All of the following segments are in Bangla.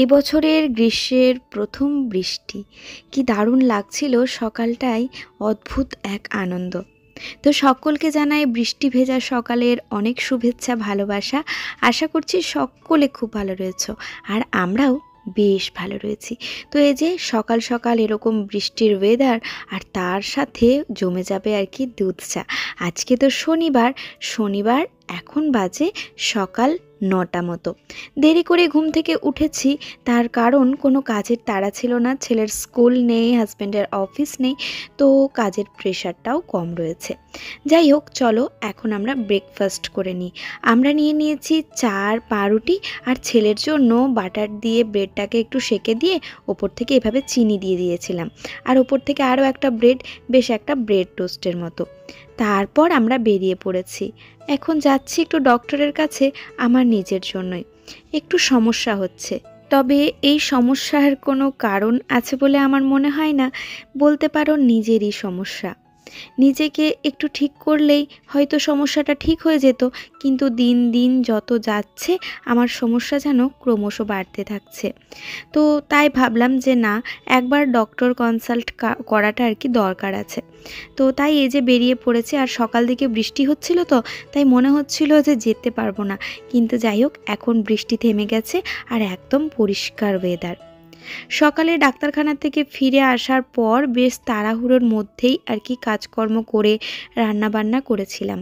এবছরের গ্রীষ্মের প্রথম বৃষ্টি কি দারুণ লাগছিল। সকালটাই অদ্ভুত এক আনন্দ। তো সকলকে জানাই বৃষ্টি ভেজা সকালের অনেক শুভেচ্ছা, ভালোবাসা। আশা করছি সকলে খুব ভালো রয়েছো, আর আমরাও বেশ ভালো রয়েছি। তো এই যে সকাল সকাল এরকম বৃষ্টির ওয়েদার, আর তার সাথে জমে যাবে আর কি দুধ চা। আজকে তো শনিবার এখন বাজে সকাল 9টা মতো। দেরি করে ঘুম থেকে উঠেছি, তার কারণ কোনো কাজের তাড়া ছিল না। ছেলের স্কুল নেই, হাজব্যান্ডের অফিস নেই, তো কাজের প্রেশারটাও কম রয়েছে। যাই হোক, চলো এখন আমরা ব্রেকফাস্ট করে নিই। আমরা নিয়ে নিয়েছি চার পাউরুটি, আর ছেলের জন্য বাটার দিয়ে ব্রেডটাকে একটু সেঁকে দিয়ে ওপর থেকে এভাবে চিনি দিয়ে দিয়েছিলাম, আর ওপর থেকে আরও একটা ব্রেড, বেশ একটা ব্রেড টোস্টের মতো। তারপর আমরা বেরিয়ে পড়েছি। এখন যাচ্ছি একটু ডক্টরের কাছে, আমার নিজের জন্যই একটু সমস্যা হচ্ছে। তবে এই সমস্যার কোনো কারণ আছে বলে আমার মনে হয় না, বলতে পারো নিজেরই সমস্যা। নিজেকে একটু ঠিক করলেই হয়তো সমস্যাটা ঠিক হয়ে যেত, কিন্তু দিন দিন যত যাচ্ছে আমার সমস্যা যেন ক্রমশ বাড়তে থাকছে। তো তাই ভাবলাম যে না, একবার ডক্টর কনসাল্ট করাটা আর কি দরকার আছে। তো তাই এই যে বেরিয়ে পড়েছে, আর সকাল দিকে বৃষ্টি হচ্ছিল, তো তাই মনে হচ্ছিল যে যেতে পারবো না, কিন্তু যাই হোক এখন বৃষ্টি থেমে গেছে আর একদম পরিষ্কার ওয়েদার। সকালে ডাক্তারখানা থেকে ফিরে আসার পর বেশ তাড়াহুড়োর মধ্যেই আর কি কাজকর্ম করে রান্নাবান্না করেছিলাম,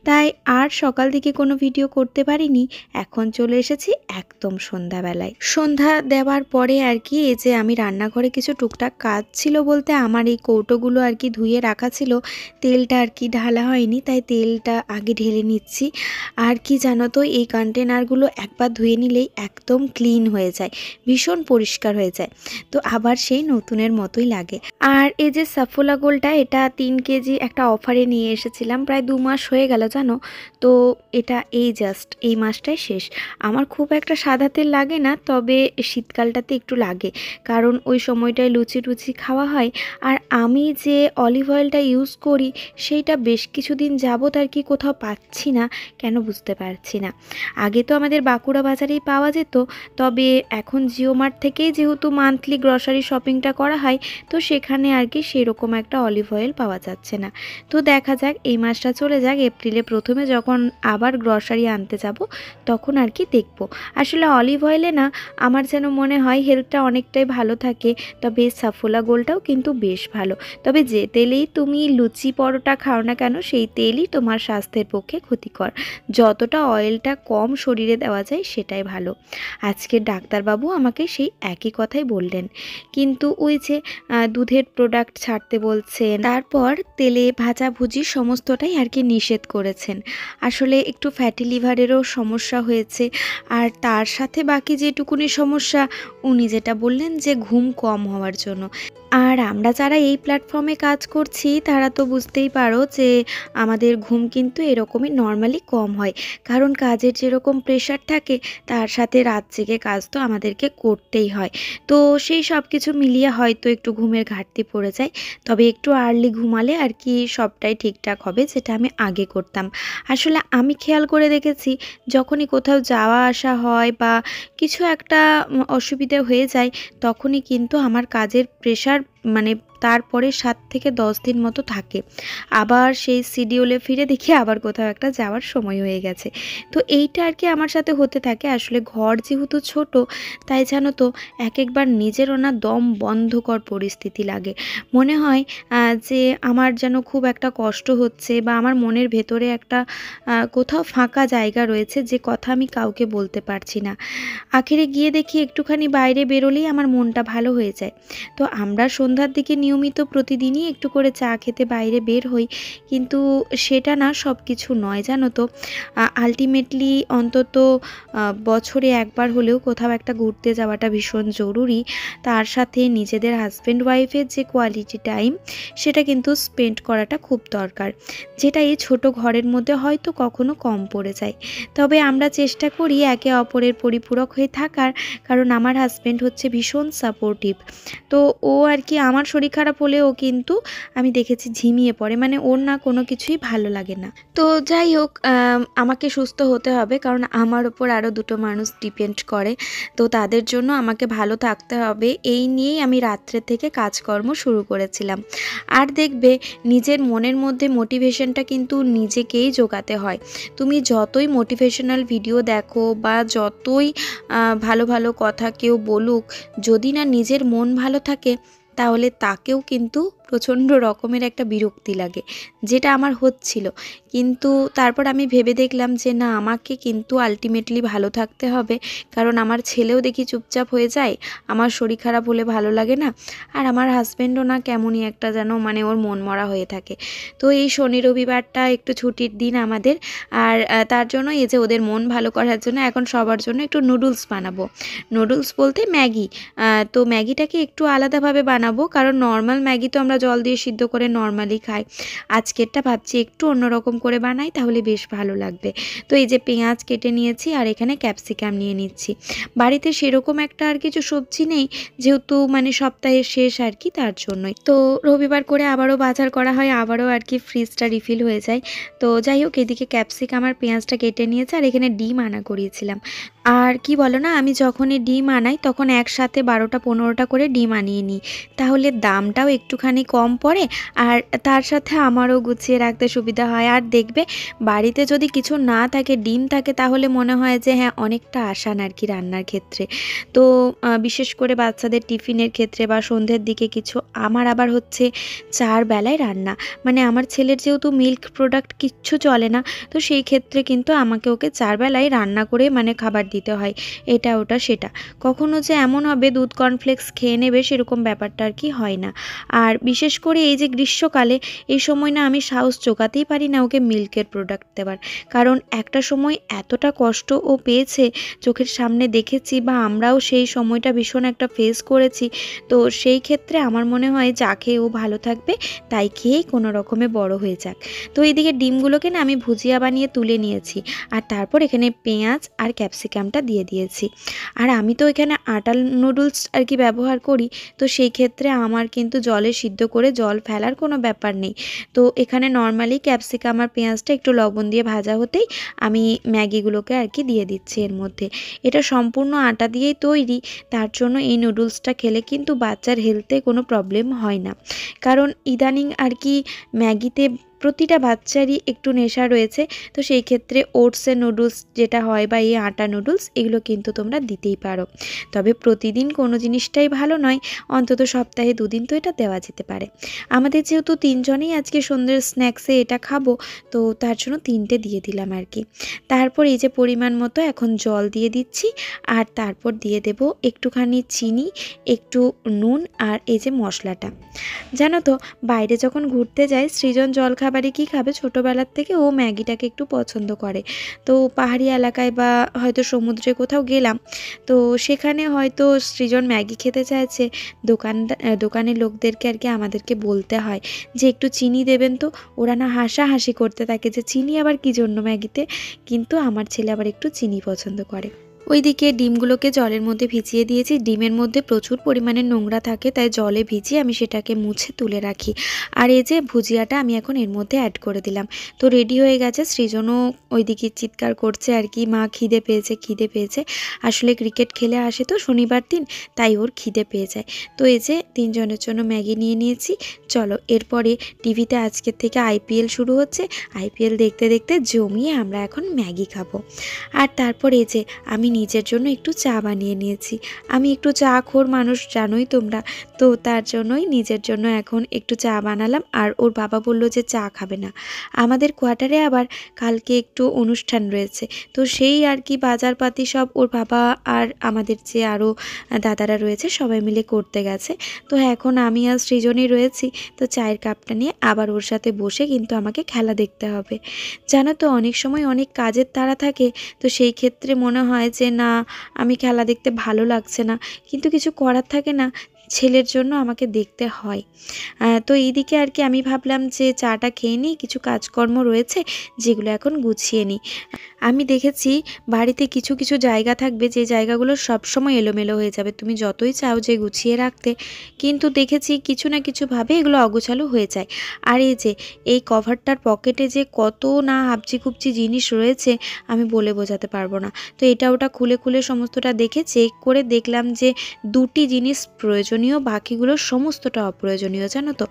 তাই আর সকাল থেকে কোনো ভিডিও করতে পারিনি। এখন চলে এসেছি একদম সন্ধ্যাবেলায়। সন্ধ্যা দেওয়ার পরে আর কি এই যে আমি রান্নাঘরে কিছু টুকটাক কাজ ছিল, বলতে আমার এই কৌটোগুলো আর কি ধুয়ে রাখা ছিল, তেলটা আর কি ঢালা হয়নি, তাই তেলটা আগে ঢেলে নিচ্ছি। আর কি জানো তো, এই কন্টেনারগুলো একবার ধুয়ে নিলেই একদম ক্লিন হয়ে যায়, ভীষণ পরিষ্কার হয়ে যায়, তো আবার সেই নতুনের মতোই লাগে। আর এই যে সাফোলা গোলটা, এটা 3 কেজি একটা অফারে নিয়ে এসেছিলাম, প্রায় 2 মাস হয়ে গেল জানো। তো এটা এই মাসটাই শেষ। আমার খুব একটা সাদা তেল লাগে না, তবে শীতকালটাতে একটু লাগে, কারণ ওই সময়টায় লুচি টুচি খাওয়া হয়। আর আমি যে অলিভ অয়েলটা ইউজ করি সেইটা বেশ কিছুদিন যাবত আর কি কোথাও পাচ্ছি না, কেন বুঝতে পারছি না। আগে তো আমাদের বাঁকুড়া বাজারেই পাওয়া যেত, তবে এখন জিও মার্ট থেকেই যেহেতু মান্থলি গ্রসারি শপিংটা করা হয়, তো সেখানে আর কি সেরকম একটা অলিভ অয়েল পাওয়া যাচ্ছে না। তো দেখা যাক, এই মাসটা চলে যাক, এপ্রিলে প্রথমে যখন আবার গ্রসারি আনতে যাব তখন আর কি দেখব। আসলে অলিভ অয়েলে না আমার যেন মনে হয় হেলথটা অনেকটাই ভালো থাকে, তবে সাফোলা গোলটাও কিন্তু বেশ ভালো। তবে যে তেলেই তুমি লুচি পরোটা খাও না কেন, সেই তেলই তোমার স্বাস্থ্যের পক্ষে ক্ষতিকর। যতটা অয়েলটা কম শরীরে দেওয়া যায় সেটাই ভালো। আজকে ডাক্তারবাবু আমাকে সেই একই কথাই বললেন, কিন্তু ওই যে দুধের প্রোডাক্ট ছাড়তে বলছেন, তারপর তেলে ভাজাভুজি সমস্তটাই আর কি নিষেধ করেছেন। আসলে একটু ফ্যাটি লিভারেরও সমস্যা হয়েছে, আর তার সাথে বাকি যেটুকুনি সমস্যা উনি যেটা বললেন যে ঘুম কম হওয়ার জন্য। আর আমরা যারা এই প্ল্যাটফর্মে কাজ করছি তারা তো বুঝতেই পারো যে আমাদের ঘুম কিন্তু এরকমই নর্মালি কম হয়, কারণ কাজের যেরকম প্রেশার থাকে তার সাথে রাত জেগে কাজ তো আমাদেরকে করতেই হয়। তো সেই সব কিছু মিলিয়ে হয়তো একটু ঘুমের ঘাটতি পড়ে যায়, তবে একটু আর্লি ঘুমালে আর কি সবটাই ঠিকঠাক হবে, যেটা আমি আগে করতাম। আসলে আমি খেয়াল করে দেখেছি, যখনই কোথাও যাওয়া আসা হয় বা কিছু একটা অসুবিধা হয়ে যায়, তখনই কিন্তু আমার কাজের প্রেশার মানে তারপরে 7 থেকে 10 দিন মতো থাকে। আবার সেই শিডিউলে ফিরে দেখি আবার কোথাও একটা যাওয়ার সময় হয়ে গেছে। তো এইটা আর কি আমার সাথে হতে থাকে। আসলে ঘর যেহেতু ছোট, তাই জানো তো একবার নিজেরও না দম বন্ধকর পরিস্থিতি লাগে। মনে হয় যে আমার যেন খুব একটা কষ্ট হচ্ছে, বা আমার মনের ভেতরে একটা কোথাও ফাঁকা জায়গা রয়েছে, যে কথা আমি কাউকে বলতে পারছি না। আখেরে গিয়ে দেখি একটুখানি বাইরে বেরোলেই আমার মনটা ভালো হয়ে যায়। তো আমরা সন্ধ্যার দিকে নিয়মিত প্রতিদিনই একটু করে চা খেতে বাইরে বের হই, কিন্তু সেটা না সব কিছু নয়, জানো তো। আলটিমেটলি অন্তত বছরে একবার হলেও কোথাও একটা ঘুরতে যাওয়াটা ভীষণ জরুরি। তার সাথে নিজেদের হাজব্যান্ড ওয়াইফের যে কোয়ালিটি টাইম, সেটা কিন্তু স্পেন্ড করাটা খুব দরকার, যেটা এই ছোট ঘরের মধ্যে হয়তো কখনো কম পড়ে যায়। তবে আমরা চেষ্টা করি একে অপরের পরিপূরক হয়ে থাকার, কারণ আমার হাজব্যান্ড হচ্ছে ভীষণ সাপোর্টিভ। তো ও আর কি আমার শরীর খারাপ হলেও কিন্তু আমি দেখেছি ঝিমিয়ে পড়ে, মানে ওর না কোনো কিছুই ভালো লাগে না। তো যাই হোক, আমাকে সুস্থ হতে হবে, কারণ আমার ওপর আরও দুটো মানুষ ডিপেন্ড করে। তো তাদের জন্য আমাকে ভালো থাকতে হবে, এই নিয়েই আমি রাত্রে থেকে কাজকর্ম শুরু করেছিলাম। আর দেখবে নিজের মনের মধ্যে মোটিভেশনটা কিন্তু নিজেকেই জোগাতে হয়। তুমি যতই মোটিভেশনাল ভিডিও দেখো বা যতই ভালো ভালো কথা কেউ বলুক, যদি না নিজের মন ভালো থাকে, তাহলে তাকেও কিন্তু প্রচণ্ড রকমের একটা বিরক্তি লাগে, যেটা আমার হচ্ছিল। কিন্তু তারপর আমি ভেবে দেখলাম যে না, আমাকে কিন্তু আলটিমেটলি ভালো থাকতে হবে, কারণ আমার ছেলেও দেখি চুপচাপ হয়ে যায়, আমার শরীর খারাপ হলে ভালো লাগে না, আর আমার হাজব্যান্ডও না কেমনই একটা যেন মানে ওর মন মরা হয়ে থাকে। তো এই শনি রবিবারটা একটু ছুটির দিন আমাদের, আর তার জন্য এই যে ওদের মন ভালো করার জন্য এখন সবার জন্য একটু নুডলস বানাবো। নুডলস বলতে ম্যাগি। তো ম্যাগিটাকে একটু আলাদাভাবে বানাবো, কারণ নর্মাল ম্যাগি তো আমরা জল দিয়ে সিদ্ধ করে নর্মালি খাই। আজকেরটা ভাবছি একটু অন্যরকম করে বানাই, তাহলে বেশ ভালো লাগবে। তো এই যে পেঁয়াজ কেটে নিয়েছি আর এখানে ক্যাপসিকাম নিয়ে নিচ্ছি। বাড়িতে সেরকম একটা আর কিছু সবজি নেই, যেহেতু মানে সপ্তাহের শেষ আর কি, তার জন্যই। তো রবিবার করে আবারও বাজার করা হয়, আবারও আর কি ফ্রিজটা রিফিল হয়ে যায়। তো যাই হোক, এদিকে ক্যাপসিকাম আর পেঁয়াজটা কেটে নিয়েছে, আর এখানে ডিম আনা করিয়েছিলাম। আর কি বলো না, আমি যখনই ডিম আনাই তখন একসাথে 12টা-15টা করে ডিম আনিয়ে নিই, তাহলে দামটাও একটুখানি কম পড়ে, আর তার সাথে আমারও গুছিয়ে রাখতে সুবিধা হয়। আর দেখবে বাড়িতে যদি কিছু না থাকে, ডিম থাকে, তাহলে মনে হয় যে হ্যাঁ অনেকটা আসান আর কি রান্নার ক্ষেত্রে। তো বিশেষ করে বাচ্চাদের টিফিনের ক্ষেত্রে বা সন্ধ্যের দিকে কিছু। আমার আবার হচ্ছে 4 বেলায় রান্না, মানে আমার ছেলের যেহেতু মিল্ক প্রোডাক্ট কিচ্ছু চলে না, তো সেই ক্ষেত্রে কিন্তু আমাকে ওকে 4 বেলায় রান্না করে মানে খাবার দিতে হয়, এটা ওটা সেটা। কখনো যে এমন হবে দুধ কর্নফ্লেক্স খেয়ে নেবে, সেরকম ব্যাপারটা আর কি হয় না। আর বিশেষ করে এই যে গ্রীষ্মকালে, এই সময় না আমি সাহস জোগাতেই পারি না ওকে মিল্কের প্রোডাক্ট দেওয়ার, কারণ একটা সময় এতটা কষ্ট ও পেয়েছে, চোখের সামনে দেখেছি, বা আমরাও সেই সময়টা ভীষণ একটা ফেস করেছি। তো সেই ক্ষেত্রে আমার মনে হয় যা খেয়ে ও ভালো থাকবে, তাই খেয়েই কোনো রকমে বড় হয়ে যাক। তো এইদিকে ডিমগুলোকে না আমি ভুজিয়া বানিয়ে তুলে নিয়েছি, আর তারপর এখানে পেঁয়াজ আর ক্যাপসিকামটা দিয়ে দিয়েছি। আর আমি তো এখানে আটার নুডলস আর কি ব্যবহার করি, তো সেই ক্ষেত্রে আমার কিন্তু জলে সিদ্ধ করে জল ফেলার কোনো ব্যাপার নেই। তো এখানে নর্মালি ক্যাপসিকাম আর পেঁয়াজটা একটু লবণ দিয়ে ভাজা হতেই আমি ম্যাগিগুলোকে আর কি দিয়ে দিচ্ছি এর মধ্যে। এটা সম্পূর্ণ আটা দিয়েই তৈরি, তার জন্য এই নুডলসটা খেলে কিন্তু বাচ্চার হেলথে কোনো প্রবলেম হয় না, কারণ ইদানিং আর কি ম্যাগিতে প্রতিটা বাচ্চারই একটু নেশা রয়েছে। তো সেই ক্ষেত্রে ওটসের নুডলস যেটা হয় বা এই আটা নুডলস, এগুলো কিন্তু তোমরা দিতেই পারো। তবে প্রতিদিন কোনো জিনিসটাই ভালো নয়, অন্তত সপ্তাহে 2 দিন তো এটা দেওয়া যেতে পারে। আমাদের যেহেতু 3 জনেই আজকে সন্ধ্যের স্ন্যাক্সে এটা খাবো, তো তার জন্য 3টে দিয়ে দিলাম আর কি। তারপর এই যে পরিমাণ মতো এখন জল দিয়ে দিচ্ছি, আর তারপর দিয়ে দেব একটুখানি চিনি, একটু নুন, আর এই যে মশলাটা। জানো তো, বাইরে যখন ঘুরতে যাই, সৃজন জলখাবারে কী খাবে, ছোটোবেলার থেকে ও ম্যাগিটাকে একটু পছন্দ করে। তো পাহাড়ি এলাকায় বা হয়তো সমুদ্রে কোথাও গেলাম, তো সেখানে হয়তো সৃজন ম্যাগি খেতে চাইছে, দোকানের লোকদেরকে আর কি আমাদেরকে বলতে হয় যে একটু চিনি দেবেন। তো ওরা না হাসাহাসি করতে থাকে যে চিনি আবার কী জন্য ম্যাগিতে, কিন্তু আমার ছেলে আবার একটু চিনি পছন্দ করে। ওইদিকে ডিমগুলোকে জলের মধ্যে ভিজিয়ে দিয়েছি। ডিমের মধ্যে প্রচুর পরিমাণে নোংরা থাকে, তাই জলে ভিজিয়ে আমি সেটাকে মুছে তুলে রাখি। আর এই যে ভুজিয়াটা আমি এখন এর মধ্যে অ্যাড করে দিলাম। তো রেডি হয়ে গেছে। সৃজনও ওইদিকে চিৎকার করছে আর কি, মা খিদে পেয়েছে, খিদে পেয়েছে। আসলে ক্রিকেট খেলে আসে তো শনিবার দিন, তাই ওর খিদে পেয়ে যায়। তো এই যে 3 জনের জন্য ম্যাগি নিয়ে নিয়েছি। চলো, এরপরে টিভিতে আজকের থেকে আইপিএল শুরু হচ্ছে। আইপিএল দেখতে দেখতে জমিয়ে আমরা এখন ম্যাগি খাবো। আর তারপর এই যে আমি নিজের জন্য একটু চা বানিয়ে নিয়েছি। আমি একটু চা খোর মানুষ, জানোই তোমরা। তো তার জন্যই নিজের জন্য এখন একটু চা বানালাম। আর ওর বাবা বলল যে চা খাবে না। আমাদের কোয়ার্টারে আবার কালকে একটু অনুষ্ঠান রয়েছে, তো সেই আর কি বাজারপাতি সব ওর বাবা আর আমাদের যে আরও দাদারা রয়েছে সবাই মিলে করতে গেছে। তো এখন আমি আর সৃজনই রয়েছি। তো চায়ের কাপটা নিয়ে আবার ওর সাথে বসে কিন্তু আমাকে খেলা দেখতে হবে। জানো তো, অনেক সময় অনেক কাজের তাড়া থাকে, তো সেই ক্ষেত্রে মনে হয় যে না, আমি খেলা দেখতে ভালো লাগছে না, কিন্তু কিছু করার থাকে না, ছেলের জন্য আমাকে দেখতে হয়। তো এইদিকে আর কি আমি ভাবলাম যে চাটা খেয়ে নিই, কিছু কাজকর্ম রয়েছে যেগুলো এখন গুছিয়ে নিই। আমি দেখেছি বাড়িতে কিছু কিছু জায়গা থাকবে যে জায়গাগুলো সবসময় এলোমেলো হয়ে যাবে, তুমি যতই চাও যে গুছিয়ে রাখতে, কিন্তু দেখেছি কিছু না কিছুভাবে এগুলো অগোছালো হয়ে যায়। আর এই যে এই কভারটার পকেটে যে কত না হাবজি কুবজি জিনিস রয়েছে আমি বলে বোঝাতে পারবো না। তো এটা ওটা খুলে খুলে সমস্তটা দেখে চেক করে দেখলাম যে দুটি জিনিস প্রয়োজনীয়, বাকিগুলো সমস্তটা অপ্রয়োজনীয়, জানো তো।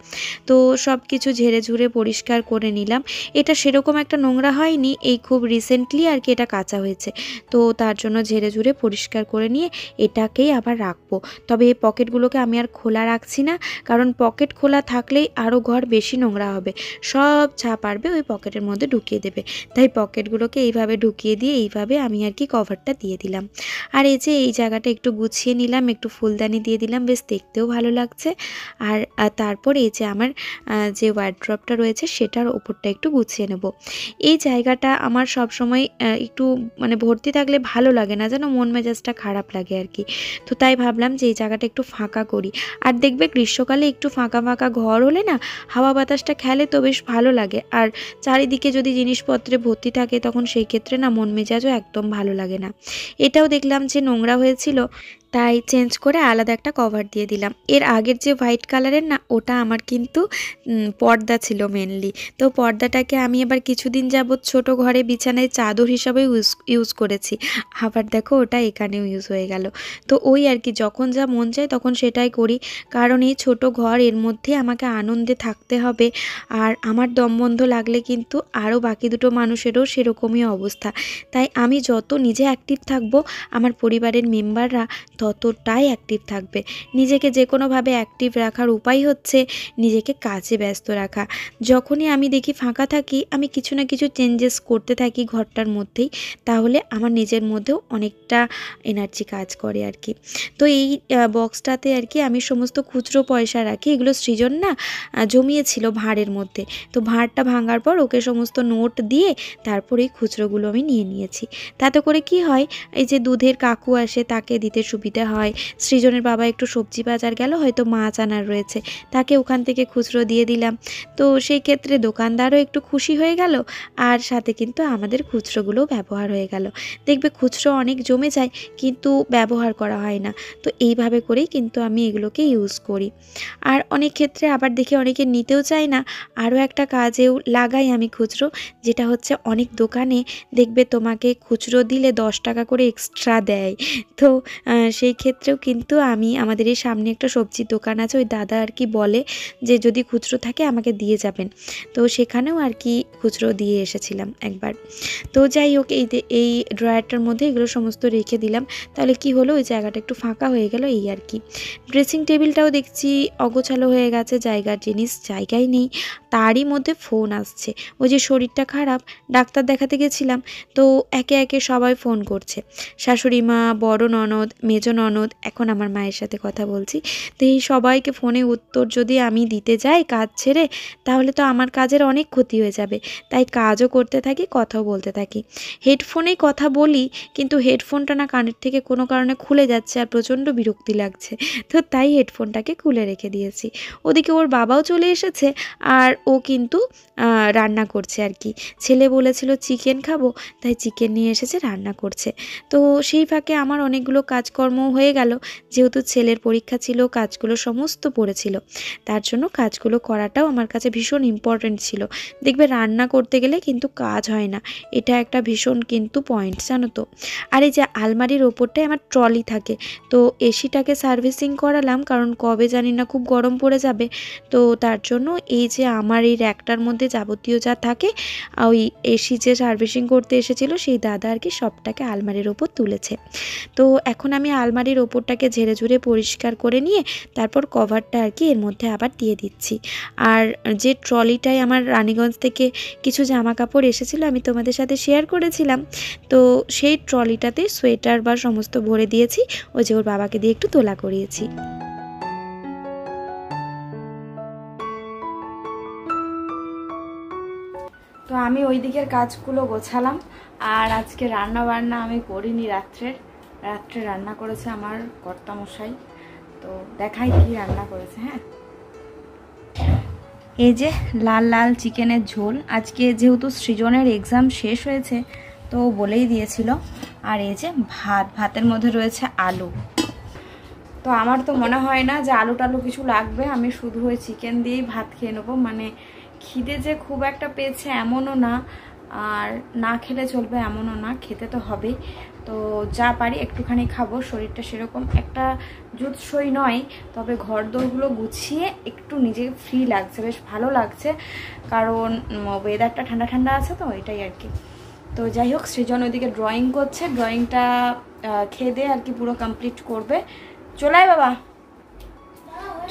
তো সব কিছু ঝেড়ে ঝুড়ে পরিষ্কার করে নিলাম। এটা সেরকম একটা নোংরা হয়নি, এই খুব রিসেন্টলি আর কি এটা কাঁচা হয়েছে। তো তার জন্য ঝেড়ে ঝুড়ে পরিষ্কার করে নিয়ে এটাকেই আবার রাখবো। তবে এই পকেটগুলোকে আমি আর খোলা রাখছি না, কারণ পকেট খোলা থাকলেই আরও ঘর বেশি নোংরা হবে, সব যা পারবে ওই পকেটের মধ্যে ঢুকিয়ে দেবে। তাই পকেটগুলোকে এইভাবে ঢুকিয়ে দিয়ে এইভাবে আমি আর কি কভারটা দিয়ে দিলাম। আর এই যে এই জায়গাটা একটু গুছিয়ে নিলাম, একটু ফুলদানি দিয়ে দিলাম, বেশ দেখতেও ভালো লাগছে। আর তারপর এই যে আমার যে ওয়ার্ড্রপটা রয়েছে সেটার ওপরটা একটু গুছিয়ে নেব। এই জায়গাটা আমার সব সময় একটু মানে ভর্তি থাকলে ভালো লাগে না, যেন মন মেজাজটা খারাপ লাগে আর কি। তো তাই ভাবলাম যে এই জায়গাটা একটু ফাঁকা করি। আর দেখবে গ্রীষ্মকালে একটু ফাঁকা ফাঁকা ঘর হলে না হাওয়া বাতাসটা খেলে তো বেশ ভালো লাগে। আর চারিদিকে যদি জিনিসপত্রে ভর্তি থাকে তখন সেই ক্ষেত্রে না মন মেজাজও একদম ভালো লাগে না। এটাও দেখলাম যে নোংরা হয়েছিল, তাই চেঞ্জ করে আলাদা একটা কভার দিয়ে দিলাম। এর আগের যে হোয়াইট কালারের না, ওটা আমার কিন্তু পর্দা ছিল মেনলি। তো পর্দাটাকে আমি আবার কিছুদিন যাবৎ ছোট ঘরে বিছানায় চাদর হিসাবে ইউজ করেছি। আবার দেখো ওটা এখানেও ইউজ হয়ে গেল। তো ওই আর কি, যখন যা মন চায় তখন সেটাই করি, কারণ এই ছোট ঘর, এর মধ্যে আমাকে আনন্দে থাকতে হবে। আর আমার দমবন্ধ লাগলে কিন্তু আরও বাকি দুটো মানুষেরও সেরকমই অবস্থা। তাই আমি যত নিজে অ্যাক্টিভ থাকবো, আমার পরিবারের মেম্বাররা ততটাই অ্যাক্টিভ থাকবে। নিজেকে যে কোনোভাবে অ্যাক্টিভ রাখার উপায় হচ্ছে নিজেকে কাজে ব্যস্ত রাখা। যখনই আমি দেখি ফাঁকা থাকি, আমি কিছু না কিছু চেঞ্জেস করতে থাকি ঘরটার মধ্যেই, তাহলে আমার নিজের মধ্যেও অনেকটা এনার্জি কাজ করে আর কি। তো এই বক্সটাতে আর কি আমি সমস্ত খুচরো পয়সা রাখি। এগুলো সৃজন না জমিয়েছিল ভাঁড়ের মধ্যে, তো ভাঁড়টা ভাঙার পর ওকে সমস্ত নোট দিয়ে তারপর এই খুচরোগুলো আমি নিয়ে নিয়েছি। তাতে করে কি হয়, এই যে দুধের কাকু আসে তাকে দিতে সুবিধা হয়। সৃজনের বাবা একটু সবজি বাজার গেল, হয়তো মাছ আনার রয়েছে, তাকে ওখান থেকে খুচরো দিয়ে দিলাম। তো সেই ক্ষেত্রে দোকানদারও একটু খুশি হয়ে গেল, আর সাথে কিন্তু আমাদের খুচরোগুলোও ব্যবহার হয়ে গেল। দেখবে খুচরো অনেক জমে যায় কিন্তু ব্যবহার করা হয় না। তো এইভাবে করেই কিন্তু আমি এগুলোকে ইউজ করি। আর অনেক ক্ষেত্রে আবার দেখি অনেকে নিতেও চায় না, আরও একটা কাজেও লাগাই আমি খুচরো, যেটা হচ্ছে অনেক দোকানে দেখবে তোমাকে খুচরো দিলে 10 টাকা করে এক্সট্রা দেয়। তো সেই ক্ষেত্রেও কিন্তু আমি, আমাদের এই সামনে একটা সবজির দোকান আছে, ওই দাদা আর কি বলে যে যদি খুচরো থাকে আমাকে দিয়ে যাবেন। তো সেখানেও আর কি খুচরো দিয়ে এসেছিলাম একবার। তো যাই হোক, এই ড্রয়ারটার মধ্যে এগুলো সমস্ত রেখে দিলাম। তাহলে কি হলো, ওই জায়গাটা একটু ফাঁকা হয়ে গেল, এই আর কি। ড্রেসিং টেবিলটাও দেখছি অগোছালো হয়ে গেছে, জায়গার জিনিস জায়গায় নেই। তারই মধ্যে ফোন আসছে। ওই যে শরীরটা খারাপ, ডাক্তার দেখাতে গেছিলাম, তো একে একে সবাই ফোন করছে। শাশুড়ি মা, বড় ননদ, মেজো ননদ, এখন আমার মায়ের সাথে কথা বলছি। তো এই সবাইকে ফোনে উত্তর যদি আমি দিতে যাই কাজ ছেড়ে, তাহলে তো আমার কাজের অনেক ক্ষতি হয়ে যাবে। তাই কাজও করতে থাকি, কথাও বলতে থাকি। হেডফোনেই কথা বলি, কিন্তু হেডফোনটা না কানের থেকে কোনো কারণে খুলে যাচ্ছে আর প্রচণ্ড বিরক্তি লাগছে। তো তাই হেডফোনটাকে খুলে রেখে দিয়েছি। ওদিকে ওর বাবাও চলে এসেছে, আর ও কিন্তু রান্না করছে আর কি। ছেলে বলেছিল চিকেন খাবো, তাই চিকেন নিয়ে এসেছে, রান্না করছে। তো সেই ফাঁকে আমার অনেকগুলো কাজকর্ম হয়ে গেল, যেহেতু ছেলের পরীক্ষা ছিল, কাজগুলো সমস্ত পড়েছিল, তার জন্য কাজগুলো করাটাও আমার কাছে ভীষণ ইম্পর্ট্যান্ট ছিল। দেখবে রান্না করতে গেলে কিন্তু কাজ হয় না, এটা একটা ভীষণ কিন্তু পয়েন্ট, জানো তো। আর এই যে আলমারির ওপরটায় আমার ট্রলি থাকে, তো এসিটাকে সার্ভিসিং করালাম, কারণ কবে জানি না খুব গরম পড়ে যাবে। তো তার জন্য এই যে আমার এই র্যাকটার মধ্যে যাবতীয় যা থাকে ওই এসি যে সার্ভিসিং করতে এসেছিলো সেই দাদা আর কি সবটাকে আলমারির ওপর তুলেছে। তো এখন আমি আলমারির ওপরটাকে ঝেড়ে ঝুড়ে পরিষ্কার করে নিয়ে তারপর কভারটা আর কি এর মধ্যে আবার দিয়ে দিচ্ছি। আর যে ট্রলিটায় আমার রানীগঞ্জ থেকে কিছু জামা কাপড় এসেছিলো আমি তোমাদের সাথে শেয়ার করেছিলাম, তো সেই ট্রলিটাতে সোয়েটার বা সমস্ত ভরে দিয়েছি, ওই যে ওর বাবাকে দিয়ে একটু তোলা করিয়েছি। তো আমি ওই দিকের কাজগুলো গোছালাম, আর আজকে রান্না বান্না আমি করিনি। রাত্রে রান্না করেছে আমার কর্তামশাই, তো দেখাই কি রান্না করেছে। হ্যাঁ, এই যে লাল লাল চিকেনের ঝোল, আজকে যেহেতু সৃজনের এক্সাম শেষ হয়েছে তো বলেই দিয়েছিল। আর এই যে ভাতের মধ্যে রয়েছে আলু। তো আমার তো মনে হয় না যে আলু টালু কিছু লাগবে, আমি শুধু ওই চিকেন দিয়েই ভাত খেয়ে নেবো। মানে খিদে যে খুব একটা পেয়েছে এমনও না, আর না খেলে চলবে এমনও না, খেতে তো হবেই। তো যা পারি একটুখানি খাবো, শরীরটা সেরকম একটা জুৎসই নয়, তবে ঘর দোরগুলো গুছিয়ে একটু নিজেকে ফ্রি লাগছে, বেশ ভালো লাগছে, কারণ ওয়েদারটা ঠান্ডা ঠান্ডা আছে তো এটাই আর কি। তো যাই হোক, সৃজন ওইদিকে ড্রয়িং করছে, ড্রয়িংটা খেয়ে দিয়ে আর কি পুরো কমপ্লিট করবে। চলে আয় বাবা,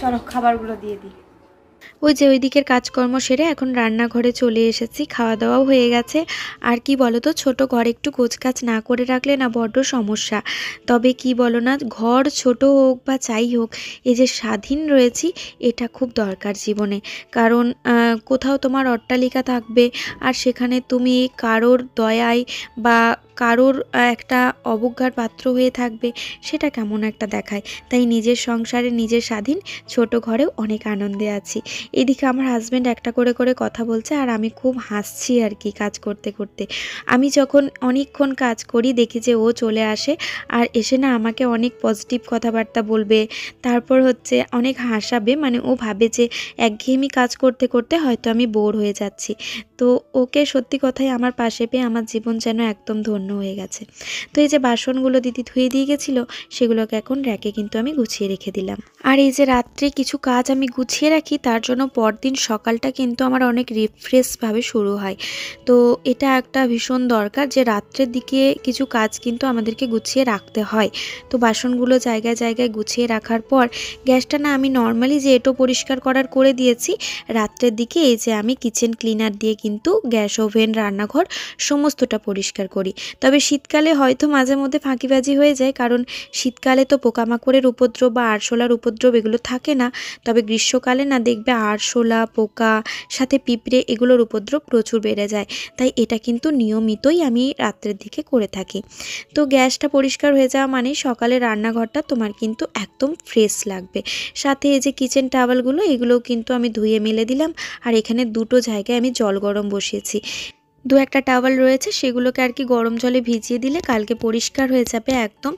চলো খাবারগুলো দিয়ে দিই। ওই যে ওই দিকের কাজকর্ম সেরে এখন রান্নাঘরে চলে এসেছি, খাওয়া দাওয়াও হয়ে গেছে। আর কি বলো তো, ছোট ঘর একটু গোছগাছ না করে রাখলে না বড্ড সমস্যা। তবে কি বলো না, ঘর ছোট হোক বা যাই হোক, এই যে স্বাধীন রয়েছি এটা খুব দরকার জীবনে। কারণ কোথাও তোমার অট্টালিকা থাকবে আর সেখানে তুমি কারোর দয়ায় বা কারোর একটা অবজ্ঞার পাত্র হয়ে থাকবে, সেটা কেমন একটা দেখায়। তাই নিজের সংসারে নিজের স্বাধীন ছোট ঘরেও অনেক আনন্দে আছি। এদিকে আমার হাজব্যান্ড একটা করে করে কথা বলছে আর আমি খুব হাসছি আর কি কাজ করতে করতে। আমি যখন অনেকক্ষণ কাজ করি দেখি যে ও চলে আসে, আর এসে না আমাকে অনেক পজিটিভ কথাবার্তা বলবে, তারপর হচ্ছে অনেক হাসাবে। মানে ও ভাবে যে একঘেয়েমি কাজ করতে করতে হয়তো আমি বোর হয়ে যাচ্ছি। তো ওকে সত্যি কথাই আমার পাশে পেয়ে আমার জীবন যেন একদম ধন্য হয়ে গেছে। তো এই যে বাসনগুলো দিদি ধুয়ে দিয়ে গেছিলো, সেগুলোকে এখন র্যাকে কিন্তু আমি গুছিয়ে রেখে দিলাম। আর এই যে রাত্রে কিছু কাজ আমি গুছিয়ে রাখি, তার জন্য পরদিন সকালটা কিন্তু আমার অনেক রিফ্রেশভাবে শুরু হয়। তো এটা একটা ভীষণ দরকার যে রাত্রের দিকে কিছু কাজ কিন্তু আমাদেরকে গুছিয়ে রাখতে হয়। তো বাসনগুলো জায়গায় জায়গায় গুছিয়ে রাখার পর গ্যাসটা না আমি নর্মালি যে এঁটো পরিষ্কার করার করে দিয়েছি, রাত্রের দিকে এই যে আমি কিচেন ক্লিনার দিয়ে কিন্তু গ্যাস ওভেন রান্নাঘর সমস্তটা পরিষ্কার করি। তবে শীতকালে হয়তো মাঝে মধ্যে ফাঁকিবাজি হয়ে যায়, কারণ শীতকালে তো পোকামাকড়ের উপদ্রব বা আরশোলার উপদ্রব এগুলো থাকে না। তবে গ্রীষ্মকালে না দেখবে আরশোলা, পোকা, সাথে পিঁপড়ে এগুলোর উপদ্রব প্রচুর বেড়ে যায়। তাই এটা কিন্তু নিয়মিতই আমি রাত্রের দিকে করে থাকি। তো গ্যাসটা পরিষ্কার হয়ে যাওয়া মানে সকালে রান্নাঘরটা তোমার কিন্তু একদম ফ্রেশ লাগবে। সাথে এই যে কিচেন টাওয়ালগুলো এগুলোও কিন্তু আমি ধুয়ে মেলে দিলাম। আর এখানে দুটো জায়গায় আমি জল গরম বসিয়েছি, দু একটা টাওয়াল রয়েছে সেগুলোকে আর কি গরম জলে ভিজিয়ে দিলে কালকে পরিষ্কার হয়ে যাবে একদম।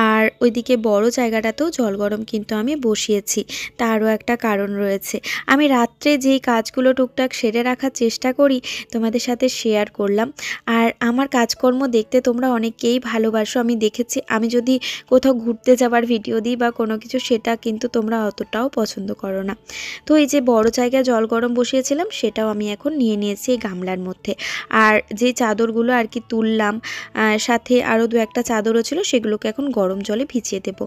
আর ওইদিকে বড় জায়গাটাতেও জল গরম কিন্তু আমি বসিয়েছি, তারও একটা কারণ রয়েছে। আমি রাত্রে যেই কাজগুলো টুকটাক সেরে রাখার চেষ্টা করি তোমাদের সাথে শেয়ার করলাম। আর আমার কাজকর্ম দেখতে তোমরা অনেকেই ভালোবাসো, আমি দেখেছি। আমি যদি কোথাও ঘুরতে যাবার ভিডিও দিই বা কোনো কিছু, সেটা কিন্তু তোমরা অতটাও পছন্দ করো না। তো এই যে বড় জায়গায় জল গরম বসিয়েছিলাম সেটাও আমি এখন নিয়ে নিয়েছি এই গামলার মধ্যে। আর যে চাদরগুলো আর কি তুললাম, সাথে আরও দু একটা চাদরও ছিল, সেগুলোকে এখন গরম জলে ভিজিয়ে দেব।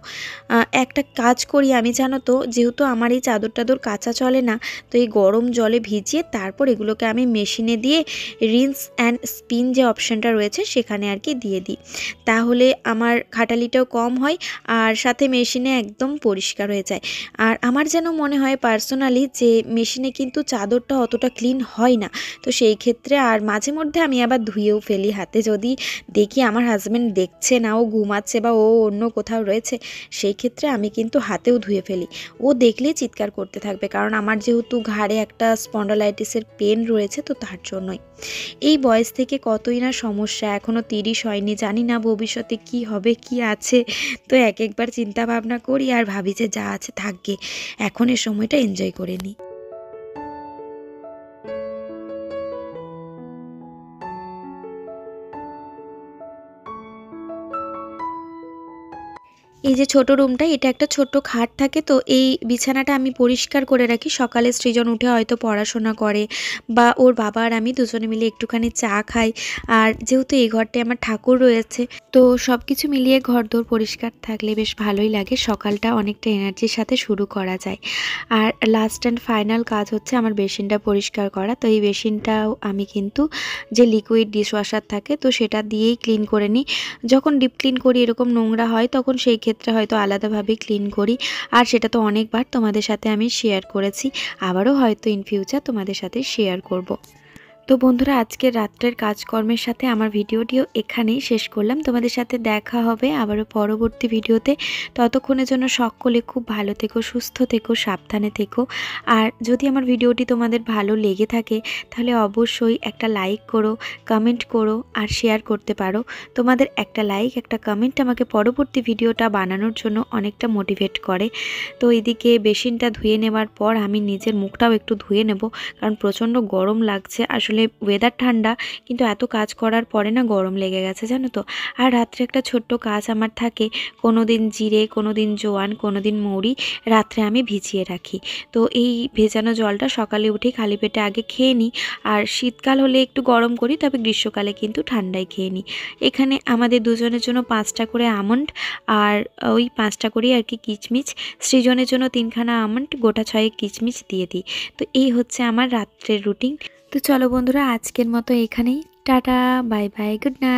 একটা কাজ করি আমি, জানো তো, যেহেতু আমার এই চাদর টাদর কাচা চলে না, তো এই গরম জলে ভিজিয়ে তারপর এগুলোকে আমি মেশিনে দিয়ে রিন্স অ্যান্ড স্পিন যে অপশানটা রয়েছে সেখানে আর কি দিয়ে দিই। তাহলে আমার খাটালিটাও কম হয় আর সাথে মেশিনে একদম পরিষ্কার হয়ে যায়। আর আমার যেন মনে হয় পার্সোনালি যে মেশিনে কিন্তু চাদরটা অতটা ক্লিন হয় না। তো সেই ক্ষেত্রে আর মাঝে মধ্যে আমি আবার ধুয়েও ফেলি হাতে, যদি দেখি আমার হাজব্যান্ড দেখছে না, ও ঘুমাচ্ছে বা ও অন্য কোথাও রয়েছে, সেই ক্ষেত্রে আমি কিন্তু হাতেও ধুয়ে ফেলি। ও দেখলেই চিৎকার করতে থাকবে, কারণ আমার যেহেতু ঘাড়ে একটা স্পন্ডালাইটিসের পেন রয়েছে, তো তার জন্যই। এই বয়স থেকে কতই না সমস্যা, এখনও 30 হয়নি, জানি না ভবিষ্যতে কি হবে কি আছে। তো এক একবার চিন্তা ভাবনা করি আর ভাবি যে যা আছে থাকবে, এখন এই সময়টা এনজয় করে নিই। এই যে ছোট রুমটা, এটা একটা ছোট্ট খাট থাকে, তো এই বিছানাটা আমি পরিষ্কার করে রাখি। সকালে সৃজন উঠে হয়তো পড়াশোনা করে বা ওর বাবা আর আমি দুজনে মিলে একটুখানি চা খাই। আর যেহেতু এই ঘরটায় আমার ঠাকুর রয়েছে, তো সব কিছু মিলিয়ে ঘরদোর পরিষ্কার থাকলে বেশ ভালোই লাগে। সকালটা অনেকটা এনার্জির সাথে শুরু করা যায়। আর লাস্ট অ্যান্ড ফাইনাল কাজ হচ্ছে আমার বেসিনটা পরিষ্কার করা। তো এই বেসিনটাও আমি কিন্তু যে লিকুইড ডিশওয়াশার থাকে, তো সেটা দিয়েই ক্লিন করে নিই। যখন ডিপ ক্লিন করি এরকম নোংরা হয়, তখন সেই ক্ষেত্রে হয়তো আলাদাভাবে ক্লিন করি। আর সেটা তো অনেকবার তোমাদের সাথে আমি শেয়ার করেছি, আবারও হয়তো ইন ফিউচার তোমাদের সাথে শেয়ার করব। তো বন্ধুরা, আজকের রাত্রের কাজকর্মের সাথে আমার ভিডিওটিও এখানেই শেষ করলাম। তোমাদের সাথে দেখা হবে আবারও পরবর্তী ভিডিওতে। ততক্ষণের জন্য সকলে খুব ভালো থেকো, সুস্থ থেকো, সাবধানে থেকো। আর যদি আমার ভিডিওটি তোমাদের ভালো লেগে থাকে তাহলে অবশ্যই একটা লাইক করো, কমেন্ট করো আর শেয়ার করতে পারো। তোমাদের একটা লাইক, একটা কমেন্ট আমাকে পরবর্তী ভিডিওটা বানানোর জন্য অনেকটা মোটিভেট করে। তো এদিকে বেসিনটা ধুয়ে নেওয়ার পর আমি নিজের মুখটাও একটু ধুয়ে নেব, কারণ প্রচণ্ড গরম লাগছে। আসলে ওয়েদার ঠান্ডা, কিন্তু এত কাজ করার পরে না গরম লেগে গেছে, জানো তো। আর রাত্রে একটা ছোট্ট কাজ আমার থাকে, কোনো দিন জিরে, কোনো দিন জোয়ান, কোনো দিন মৌরি রাত্রে আমি ভিজিয়ে রাখি। তো এই ভেজানো জলটা সকালে উঠে খালি পেটে আগে খেয়ে নিই। আর শীতকাল হলে একটু গরম করি, তবে গ্রীষ্মকালে কিন্তু ঠান্ডায় খেয়ে নিই। এখানে আমাদের দুজনের জন্য 5টা করে আমন্ড আর ওই 5টা করেই আর কি কিচমিচ, সৃজনের জন্য 3খানা আমন্ড, গোটা 6 কিচমিচ দিয়ে দিই। তো এই হচ্ছে আমার রাত্রের রুটিন। তো চলো বন্ধুরা, আজকের মতো এখানেই tata, bye bye, good night.